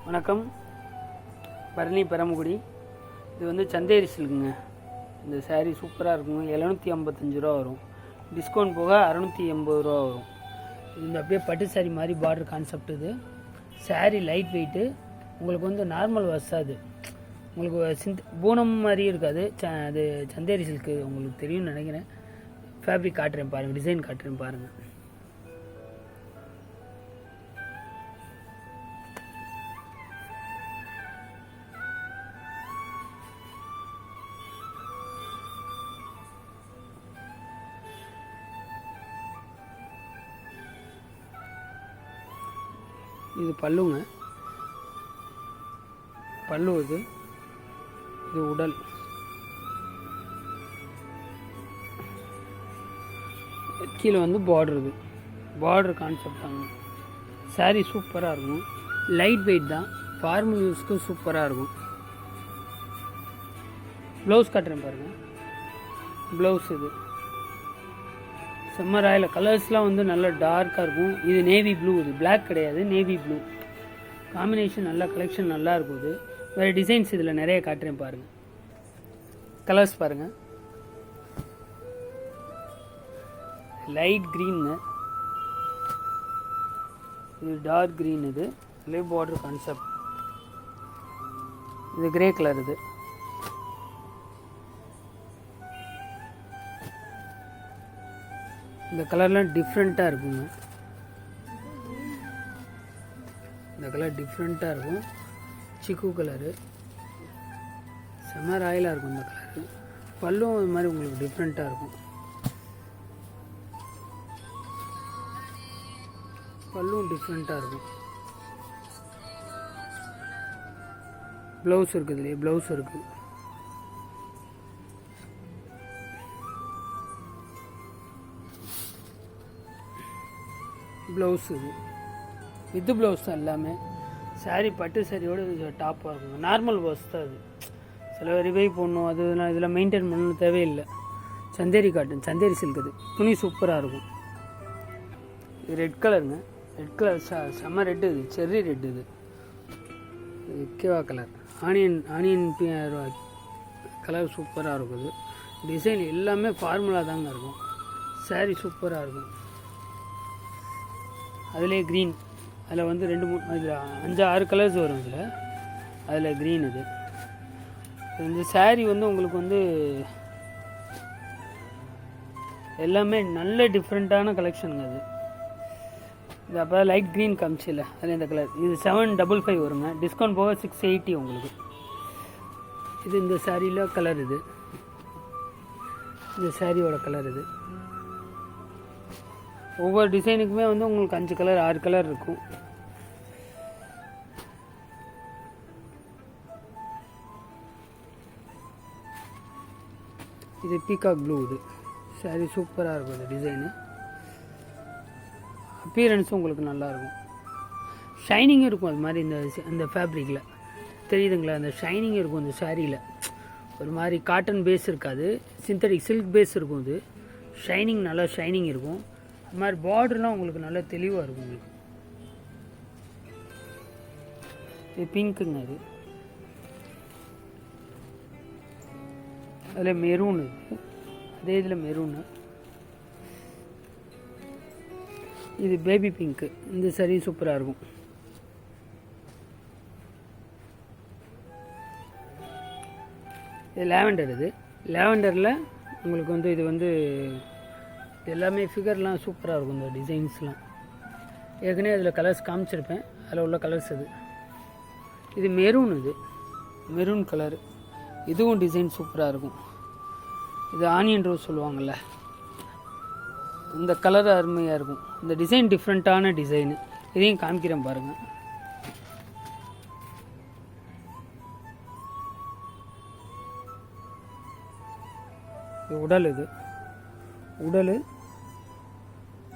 வணக்கம். பரணி பெரம்பக்குடி. இது வந்து சந்தேரி சில்க்குங்க. இந்த சாரீ சூப்பராக இருக்குங்க. 755 ரூபா வரும். டிஸ்கவுண்ட் போக 680 ரூபா வரும். இந்த அப்படியே பட்டு சாரீ மாதிரி பார்டர் கான்செப்ட். இது சாரீ லைட் வெயிட்டு. உங்களுக்கு வந்து நார்மல் வசாது, உங்களுக்கு பூனம் மாதிரி இருக்காது. அது சந்தேரி சில்க்கு உங்களுக்கு தெரியும்னு நினைக்கிறேன். ஃபேப்ரிக் காட்டுறேன் பாருங்கள், டிசைன் காட்டுறேன் பாருங்கள். இது பல்லுங்க. பல்லு இது உடல். கீழே வந்து பார்டர். இது பார்டர் கான்செப்ட் தாங்க. சாரீ சூப்பராக இருக்கும். லைட் வெயிட் தான். ஃபார்மல் யூஸ்க்கும் சூப்பராக இருக்கும். ப்ளவுஸ் காட்டுறேன் பாருங்கள். ப்ளவுஸ் இது செம்ம ராயில். கலர்ஸ்லாம் வந்து நல்லா டார்க்காக இருக்கும். இது நேவி ப்ளூ. இது பிளாக் கிடையாது, நேவி ப்ளூ காம்பினேஷன். நல்லா கலெக்ஷன் நல்லா இருக்கும். இது வேறு டிசைன்ஸ் இதில் நிறைய காட்டுறேன் பாருங்கள். கலர்ஸ் பாருங்கள். லைட் க்ரீனுங்க. இது டார்க் க்ரீன். இது லே பார்டர் கான்செப்ட். இது கிரே கலர். இது இந்த கலர்லாம் டிஃப்ரெண்ட்டாக இருக்குங்க. இந்த கலர் டிஃப்ரெண்ட்டாக இருக்கும். சிக்கு கலரு செம்ம ராயலாக இருக்கும். இந்த கலரு பல்லும் இது மாதிரி உங்களுக்கு டிஃப்ரெண்ட்டாக இருக்கும். பல்லும் டிஃப்ரெண்ட்டாக இருக்கும். ப்ளவுஸ் இருக்குது. இல்லையா ப்ளவுஸ் இருக்குது. ப்ளவுஸ் இது வித்து ப்ளவுஸ் தான் எல்லாமே. சாரீ பட்டு சாரியோடு இது டாப்பாக இருக்குங்க. நார்மல் ப்ளவுஸ் தான் அது. சில ரிவை போடணும், அது இதில் மெயின்டைன் பண்ணணும் தேவையில்லை. Chanderi cotton, Chanderi silk. இது துணி சூப்பராக இருக்கும். இது ரெட் கலருங்க. ரெட் கலர் செம்ம ரெட்டு. இது செர்ரி ரெட். இது கேவா கலர். ஆனியன் கலர் சூப்பராக இருக்கும். இது டிசைன் எல்லாமே ஃபார்முலா தாங்க இருக்கும். சாரீ சூப்பராக இருக்கும். அதிலே க்ரீன். அதில் வந்து 2-3 இதில் 5-6 கலர்ஸ் வரும். இதில் அதில் க்ரீன். இது இந்த சாரீ வந்து உங்களுக்கு வந்து எல்லாமே நல்ல டிஃப்ரெண்ட்டான கலெக்ஷனுங்க. அது இது அப்போ லைட் க்ரீன் காமிச்சில்ல, அதில் இந்த கலர். இது 755 வருங்க. டிஸ்கவுண்ட் போக 680 உங்களுக்கு. இது இந்த சாரியில் கலர். இது இந்த சாரியோட கலர். இது ஒவ்வொரு டிசைனுக்குமே வந்து உங்களுக்கு 5 கலர் 6 கலர் இருக்கும். இது பீகாக் ப்ளூ. இது சாரி சூப்பராக இருக்கும். இது டிசைனு அப்பியரன்ஸும் உங்களுக்கு நல்லாயிருக்கும். ஷைனிங்கும் இருக்கும். அது மாதிரி இந்த ஃபேப்ரிக்கில் தெரியுதுங்களா, அந்த ஷைனிங் இருக்கும். இந்த சாரியில் ஒரு மாதிரி காட்டன் பேஸ் இருக்காது, சிந்தட்டிக் சில்க் பேஸ் இருக்கும். இது ஷைனிங், நல்லா ஷைனிங் இருக்கும். இது மாதிரி பார்டர்லாம் உங்களுக்கு நல்லா தெளிவாக இருக்கும். உங்களுக்கு இது பிங்க்குங்க. அது அதில் மெரூனு. அதே இதில் மெரூனு. இது பேபி பிங்க்கு. இந்த சாரி சூப்பராக இருக்கும். இது லாவெண்டர். இது லாவெண்டரில் உங்களுக்கு வந்து இது வந்து எல்லாமே ஃபிகர்லாம் சூப்பராக இருக்கும். இந்த டிசைன்ஸ்லாம் ஏற்கனவே அதில் கலர்ஸ் காமிச்சிருப்பேன். அதில் உள்ள கலர்ஸ். இது மெரூன். இது மெரூன் கலரு. இதுவும் டிசைன் சூப்பராக இருக்கும். இது ஆனியன் ரோஸ் சொல்லுவாங்கள்ல, இந்த கலர் அருமையாக இருக்கும். இந்த டிசைன் டிஃப்ரெண்ட்டான டிசைனு. இதையும் காமிக்கிறேன் பாருங்கள். இது உடல். இது உடல்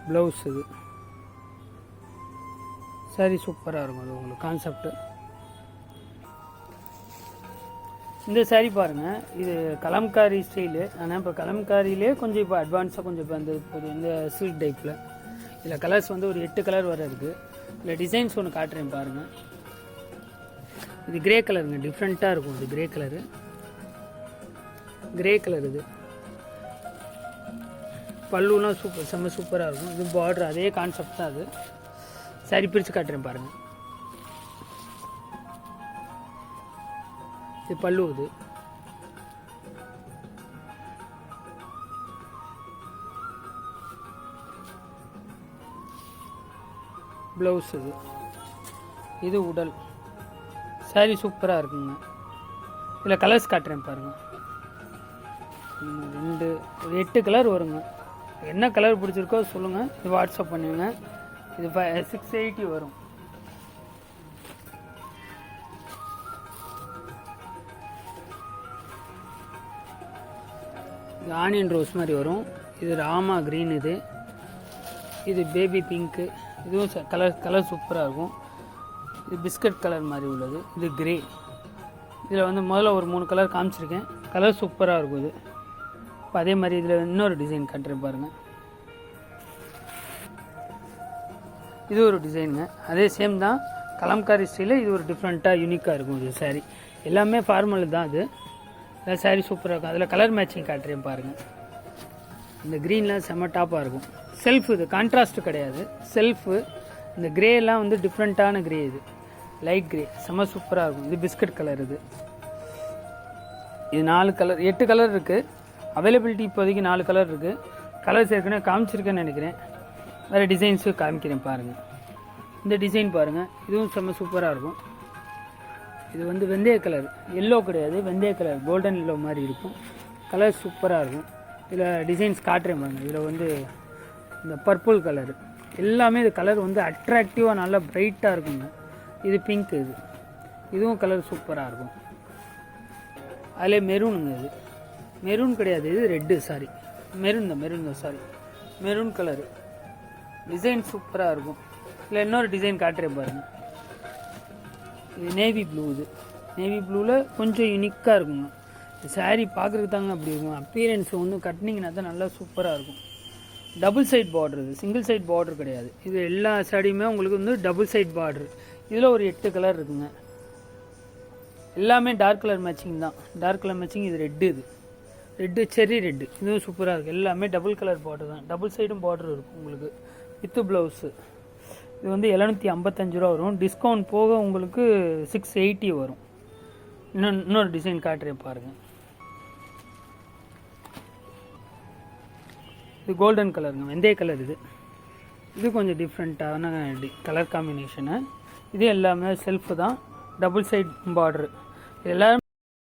ப்ளவுஸ். இது சாரி சூப்பராக இருக்கும். அது உங்களுக்கு கான்செப்டு. இந்த சாரீ பாருங்கள். இது கலம்காரி ஸ்டைலு. ஆனால் இப்போ கலம்காரியிலே கொஞ்சம் இப்போ அட்வான்ஸாக கொஞ்சம் இப்போ அந்த இந்த சில்க் டைப்பில் இதில் கலர்ஸ் வந்து ஒரு 8 கலர் வர இருக்குது. இதில் டிசைன்ஸ் ஒன்று காட்டுறேன் பாருங்கள். இது கிரே கலருங்க, டிஃப்ரெண்ட்டாக இருக்கும். இது கிரே கலர் இது பல்லுலாம் செம்ம சூப்பராக இருக்கும். இது பார்டர் அதே கான்செப்ட் தான். அது சாரி பிரித்து காட்டுறேன் பாருங்கள். இது பல்லு, இது ப்ளவுஸ், இது உடல். சாரி சூப்பராக இருக்குங்க. இதில் கலர்ஸ் காட்டுறேன் பாருங்கள். 2 8 கலர் வருங்க. என்ன கலர் பிடிச்சிருக்கோ சொல்லுங்கள், இது வாட்ஸ்அப் பண்ணுங்க. இது 680 வரும். இது ஆனியன் ரோஸ் மாதிரி வரும். இது ராமா க்ரீன், இது பேபி பிங்க்கு. இதுவும் கலர் சூப்பராக இருக்கும். இது பிஸ்கட் கலர் மாதிரி உள்ளது. இது கிரே. இதில் வந்து முதல்ல ஒரு 3 கலர் காமிச்சிருக்கேன். கலர் சூப்பராக இருக்கும். இது இப்போ அதே மாதிரி இதில் இன்னொரு டிசைன் காட்டுறேன் பாருங்கள். இது ஒரு டிசைனுங்க, அதே சேம் தான், கலம்காரி ஸ்டைலில். இது ஒரு டிஃப்ரெண்ட்டாக யூனிக்காக இருக்கும். இது சாரீ எல்லாமே ஃபார்மல் தான். அது சாரீ சூப்பராக இருக்கும். அதில் கலர் மேட்சிங் காட்டுறேன் பாருங்கள். இந்த க்ரீன்லாம் செம்ம டாப்பாக இருக்கும். செல்ஃப், இது கான்ட்ராஸ்ட் கிடையாது, செல்ஃபு. இந்த கிரேலாம் வந்து டிஃப்ரெண்ட்டான கிரே. இது லைட் கிரே, செம்ம சூப்பராக இருக்கும். இது பிஸ்கட் கலர். இது 4 கலர் 8 கலர் இருக்குது. அவைலபிலிட்டி இப்போதைக்கு 4 கலர் இருக்குது. கலர்ஸ் ஏற்கனவே காமிச்சிருக்கேன்னு நினைக்கிறேன். வேறு டிசைன்ஸு காமிக்கிறேன் பாருங்கள். இந்த டிசைன் பாருங்கள், இதுவும் செம்ம சூப்பராக இருக்கும். இது வந்து வெந்தய கலர், எல்லோ கிடையாது, வெந்தய கலர், கோல்டன் எல்லோ மாதிரி இருக்கும். கலர் சூப்பராக இருக்கும். இதில் டிசைன்ஸ் காட்டுறேன் பாருங்கள். இதில் வந்து இந்த பர்பிள் கலரு எல்லாமே, இது கலர் வந்து அட்ராக்டிவாக நல்லா ப்ரைட்டாக இருக்குங்க. இது பிங்க், இதுவும் கலர் சூப்பராக இருக்கும். அதிலே மெரூனுங்க, இது மெரூன் கிடையாது, இது ரெட்டு. சாரி மெரூன் தான் சாரி மெரூன் கலரு. டிசைன் சூப்பராக இருக்கும். இல்லை இன்னொரு டிசைன் காட்டுறேன் பாருங்கள். இது நேவி ப்ளூ. இது நேவி ப்ளூவில் கொஞ்சம் யூனிக்காக இருக்குங்க. சாரீ பார்க்குறதுக்கு தாங்க அப்படி இருக்கும். அப்பீரன்ஸ் ஒன்று கட்டினீங்கன்னா தான் நல்லா சூப்பராக இருக்கும். டபுள் சைட் பார்டர், இது சிங்கிள் சைட் பார்டர் கிடையாது. இது எல்லா சாரியுமே உங்களுக்கு வந்து டபுள் சைட் பார்டர். இதில் ஒரு 8 கலர் இருக்குங்க. எல்லாமே டார்க் கலர் மேட்சிங் தான். Dark colour matching. இது ரெட்டு, இது ரெட்டு, செர்ரி ரெட்டு. இதுவும் சூப்பராக இருக்குது. எல்லாமே டபுள் கலர் பார்டர் தான். டபுள் சைடும் பார்டர் இருக்கும் உங்களுக்கு. வித்து ப்ளவுஸு. இது வந்து 755 ரூபா வரும். டிஸ்கவுண்ட் போக உங்களுக்கு 680 வரும். இன்னொரு டிசைன் காட்டுறேன் பாருங்கள். இது கோல்டன் கலருங்க, வெந்தய கலர். இது கொஞ்சம் டிஃப்ரெண்ட்டான கலர் காம்பினேஷனு. இது எல்லாமே செல்ஃபு தான், டபுள் சைட் பார்டரு. எல்லாரும்